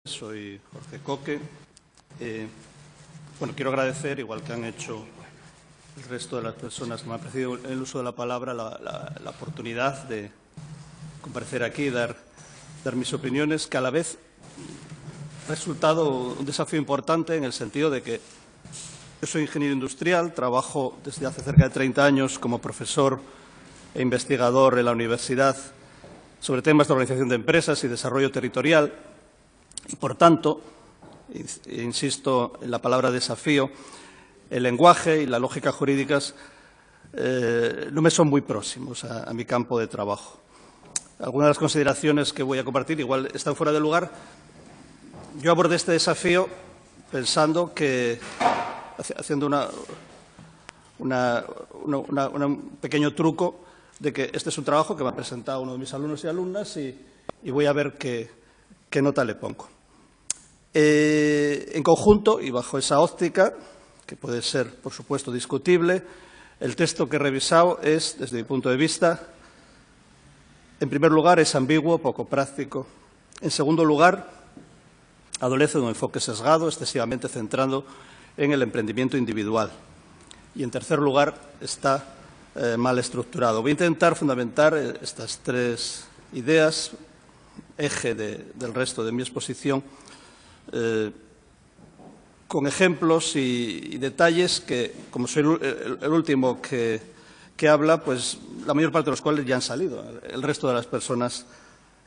Soy Jorge Coque. Quiero agradecer, igual que han hecho el resto de las personas que me han precedido en el uso de la palabra, la oportunidad de comparecer aquí y dar mis opiniones, que a la vez ha resultado un desafío importante en el sentido de que yo soy ingeniero industrial, trabajo desde hace cerca de 30 años como profesor e investigador en la universidad sobre temas de organización de empresas y desarrollo territorial. Y, por tanto, insisto en la palabra desafío, el lenguaje y la lógica jurídicas no me son muy próximos a mi campo de trabajo. Algunas de las consideraciones que voy a compartir igual están fuera de lugar. Yo abordé este desafío pensando que, haciendo un pequeño truco, de que este es un trabajo que me ha presentado uno de mis alumnos y alumnas y voy a ver qué nota le pongo. En conjunto, y bajo esa óptica, que puede ser, por supuesto, discutible, el texto que he revisado es, desde mi punto de vista, en primer lugar, es ambiguo, poco práctico. En segundo lugar, adolece de un enfoque sesgado, excesivamente centrado en el emprendimiento individual. Y, en tercer lugar, está mal estructurado. Voy a intentar fundamentar estas tres ideas, eje del resto de mi exposición, con ejemplos y detalles que, como soy el último que habla, pues la mayor parte de los cuales ya han salido, el resto de las personas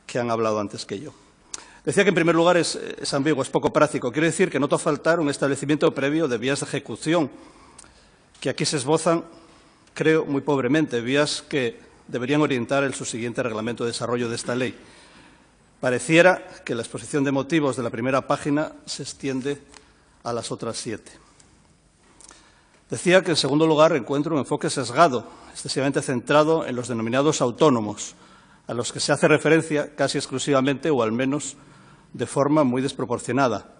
que han hablado antes que yo. Decía que, en primer lugar, es ambiguo, es poco práctico. Quiero decir que noto faltar un establecimiento previo de vías de ejecución, que aquí se esbozan, creo, muy pobremente, vías que deberían orientar el subsiguiente reglamento de desarrollo de esta ley. Pareciera que la exposición de motivos de la primera página se extiende a las otras 7. Decía que, en segundo lugar, encuentro un enfoque sesgado, excesivamente centrado en los denominados autónomos, a los que se hace referencia casi exclusivamente o al menos de forma muy desproporcionada,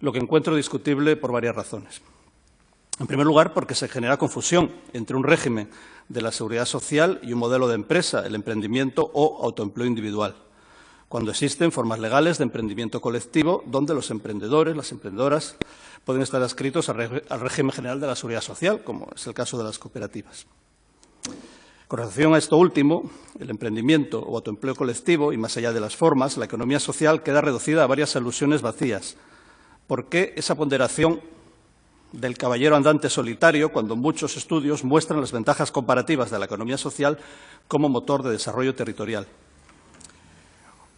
lo que encuentro discutible por varias razones. En primer lugar, porque se genera confusión entre un régimen de la seguridad social y un modelo de empresa, el emprendimiento o autoempleo individual, cuando existen formas legales de emprendimiento colectivo donde los emprendedores, las emprendedoras, pueden estar adscritos al régimen general de la seguridad social, como es el caso de las cooperativas. Con relación a esto último, el emprendimiento o autoempleo colectivo, y más allá de las formas, la economía social queda reducida a varias alusiones vacías. ¿Por qué esa ponderación del caballero andante solitario cuando muchos estudios muestran las ventajas comparativas de la economía social como motor de desarrollo territorial?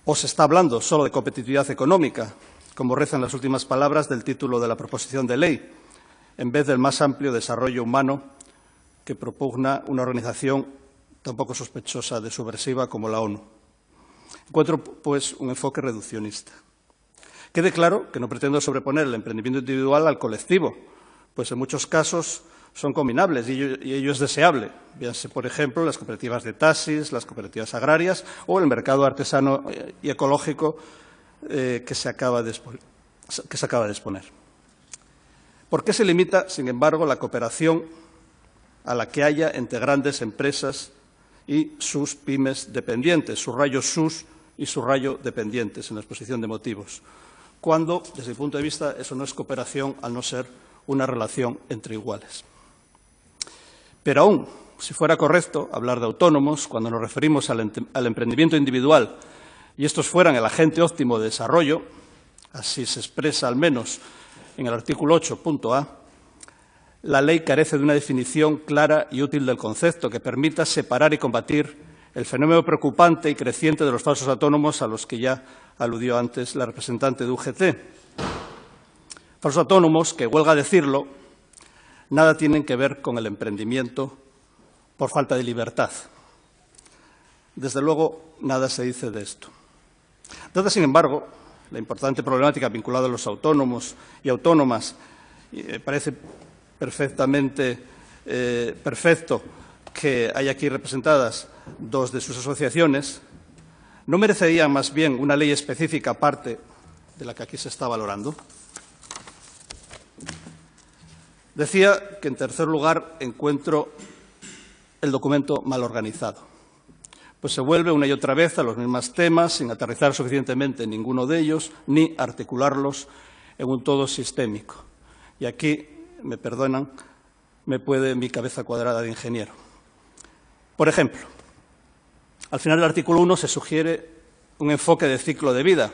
¿O se está hablando solo de competitividad económica, como rezan las últimas palabras del título de la proposición de ley, en vez del más amplio desarrollo humano que propugna una organización tan poco sospechosa de subversiva como la ONU? Encuentro, pues, un enfoque reduccionista. Quede claro que no pretendo sobreponer el emprendimiento individual al colectivo, pues en muchos casos son combinables y ello es deseable. Véanse, por ejemplo, las cooperativas de taxis, las cooperativas agrarias o el mercado artesano y ecológico que se acaba de exponer. ¿Por qué se limita, sin embargo, la cooperación a la que haya entre grandes empresas y sus pymes dependientes, subrayo sus y subrayo dependientes en la exposición de motivos, cuando, desde mi punto de vista, eso no es cooperación al no ser una relación entre iguales? Pero aún, si fuera correcto hablar de autónomos cuando nos referimos al emprendimiento individual y estos fueran el agente óptimo de desarrollo, así se expresa al menos en el artículo 8.a, la ley carece de una definición clara y útil del concepto que permita separar y combatir el fenómeno preocupante y creciente de los falsos autónomos a los que ya aludió antes la representante de UGT. Falsos autónomos que, huelga decirlo, nada tienen que ver con el emprendimiento por falta de libertad. Desde luego, nada se dice de esto. Dada, sin embargo, la importante problemática vinculada a los autónomos y autónomas, parece perfectamente perfecto que haya aquí representadas dos de sus asociaciones, ¿no merecerían más bien una ley específica aparte de la que aquí se está valorando? Decía que, en tercer lugar, encuentro el documento mal organizado. pues se vuelve una y otra vez a los mismos temas, sin aterrizar suficientemente en ninguno de ellos, ni articularlos en un todo sistémico. Y aquí, me perdonan, me puede mi cabeza cuadrada de ingeniero. Por ejemplo, al final del artículo 1 se sugiere un enfoque de ciclo de vida,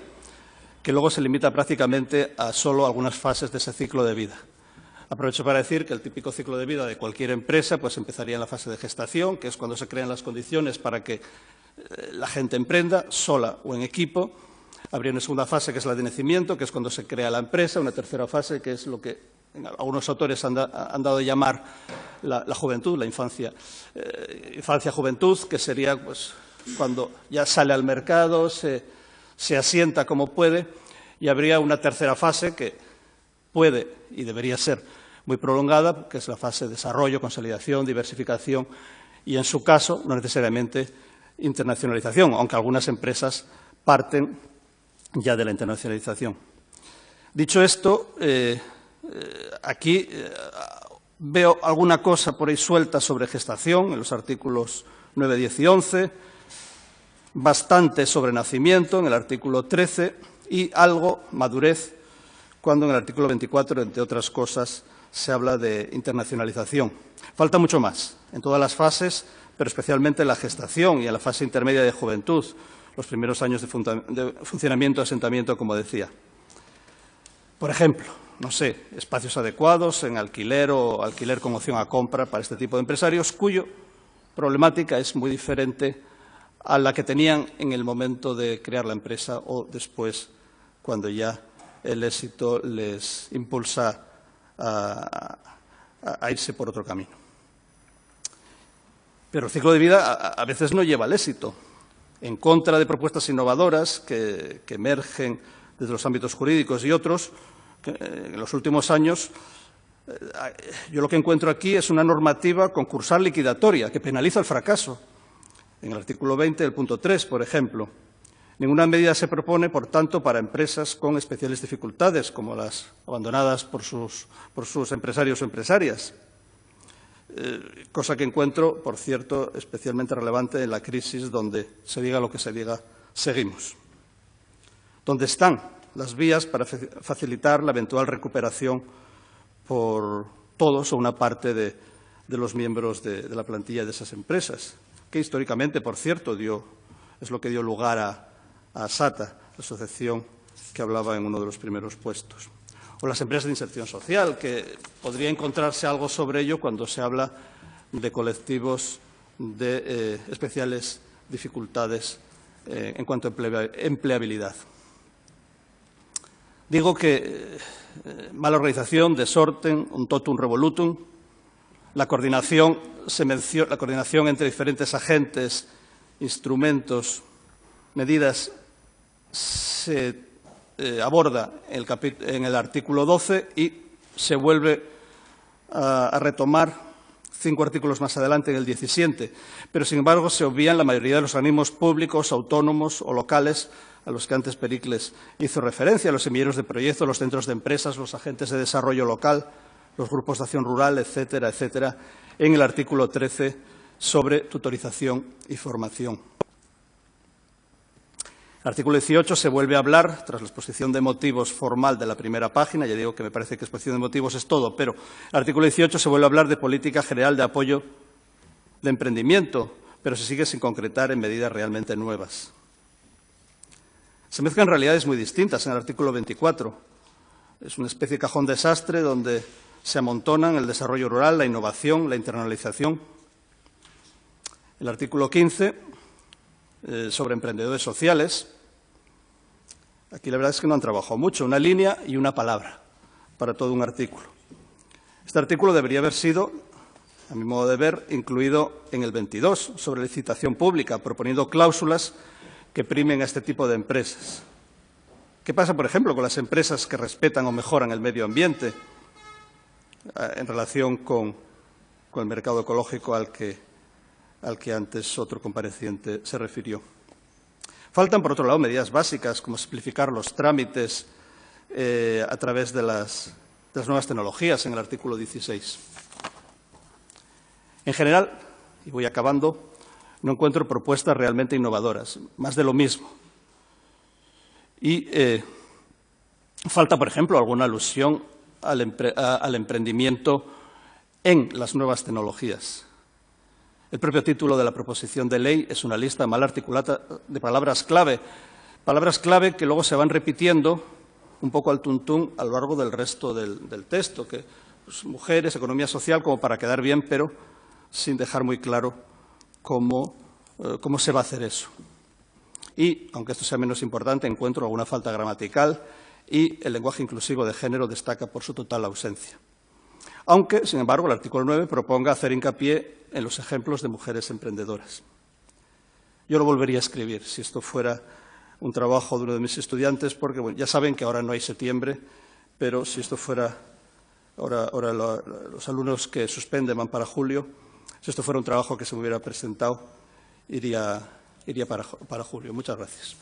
que luego se limita prácticamente a solo algunas fases de ese ciclo de vida. Aprovecho para decir que el típico ciclo de vida de cualquier empresa pues empezaría en la fase de gestación, que es cuando se crean las condiciones para que la gente emprenda, sola o en equipo. Habría una segunda fase, que es la de nacimiento, que es cuando se crea la empresa. Una tercera fase, que es lo que algunos autores han dado a llamar la juventud, la infancia-juventud, que sería pues, cuando ya sale al mercado, se asienta como puede, y habría una tercera fase que puede y debería ser muy prolongada, que es la fase de desarrollo, consolidación, diversificación y, en su caso, no necesariamente internacionalización, aunque algunas empresas parten ya de la internacionalización. Dicho esto, aquí veo alguna cosa por ahí suelta sobre gestación, en los artículos 9, 10 y 11, bastante sobre nacimiento, en el artículo 13, y algo, madurez, cuando en el artículo 24, entre otras cosas, se habla de internacionalización. Falta mucho más, en todas las fases, pero especialmente en la gestación y en la fase intermedia de juventud, los primeros años de funcionamiento, asentamiento, como decía. Por ejemplo, no sé, espacios adecuados en alquiler o alquiler con opción a compra para este tipo de empresarios, cuya problemática es muy diferente a la que tenían en el momento de crear la empresa o después, cuando ya el éxito les impulsa a irse por otro camino. Pero el ciclo de vida a veces no lleva al éxito. En contra de propuestas innovadoras que emergen desde los ámbitos jurídicos y otros, en los últimos años, yo lo que encuentro aquí es una normativa concursal liquidatoria que penaliza el fracaso. En el artículo 20, el punto 3, por ejemplo, ninguna medida se propone, por tanto, para empresas con especiales dificultades, como las abandonadas por sus empresarios o empresarias, cosa que encuentro, por cierto, especialmente relevante en la crisis donde, se diga lo que se diga, seguimos. ¿Dónde están las vías para facilitar la eventual recuperación por todos o una parte de los miembros de la plantilla de esas empresas? Que históricamente, por cierto, es lo que dio lugar a ASATA, la asociación que hablaba en uno de los primeros puestos. O las empresas de inserción social, que podría encontrarse algo sobre ello cuando se habla de colectivos de especiales dificultades en cuanto a empleabilidad. Digo que mala organización, desorden, un totum revolutum. La coordinación entre diferentes agentes, instrumentos, medidas, se aborda en el artículo 12 y se vuelve a retomar 5 artículos más adelante en el 17. Pero, sin embargo, se obvían la mayoría de los organismos públicos, autónomos o locales a los que antes Pericles hizo referencia, los semilleros de proyectos, los centros de empresas, los agentes de desarrollo local, los grupos de acción rural, etcétera, etcétera, en el artículo 13 sobre tutorización y formación. El artículo 18 se vuelve a hablar, tras la exposición de motivos formal de la primera página, ya digo que me parece que exposición de motivos es todo, pero el artículo 18 se vuelve a hablar de política general de apoyo de emprendimiento, pero se sigue sin concretar en medidas realmente nuevas. Se mezclan realidades muy distintas en el artículo 24. Es una especie de cajón desastre donde se amontonan el desarrollo rural, la innovación, la internacionalización. El artículo 15, sobre emprendedores sociales. Aquí la verdad es que no han trabajado mucho, una línea y una palabra para todo un artículo. Este artículo debería haber sido, a mi modo de ver, incluido en el 22, sobre licitación pública, proponiendo cláusulas que primen a este tipo de empresas. ¿Qué pasa, por ejemplo, con las empresas que respetan o mejoran el medio ambiente en relación con el mercado ecológico al que antes otro compareciente se refirió? Faltan, por otro lado, medidas básicas, como simplificar los trámites a través de las nuevas tecnologías, en el artículo 16. En general, y voy acabando, No encuentro propuestas realmente innovadoras, más de lo mismo. Y falta, por ejemplo, alguna alusión al emprendimiento en las nuevas tecnologías. El propio título de la proposición de ley es una lista mal articulada de palabras clave que luego se van repitiendo un poco al tuntún a lo largo del resto del texto, que pues, mujeres, economía social, como para quedar bien, pero sin dejar muy claro cómo se va a hacer eso. Y, aunque esto sea menos importante, encuentro alguna falta gramatical y el lenguaje inclusivo de género destaca por su total ausencia. Aunque, sin embargo, el artículo 9 proponga hacer hincapié en los ejemplos de mujeres emprendedoras. Yo lo volvería a escribir si esto fuera un trabajo de uno de mis estudiantes, porque bueno, ya saben que ahora no hay septiembre, pero si esto fuera, ahora los alumnos que suspenden van para julio, si esto fuera un trabajo que se me hubiera presentado, iría para julio. Muchas gracias.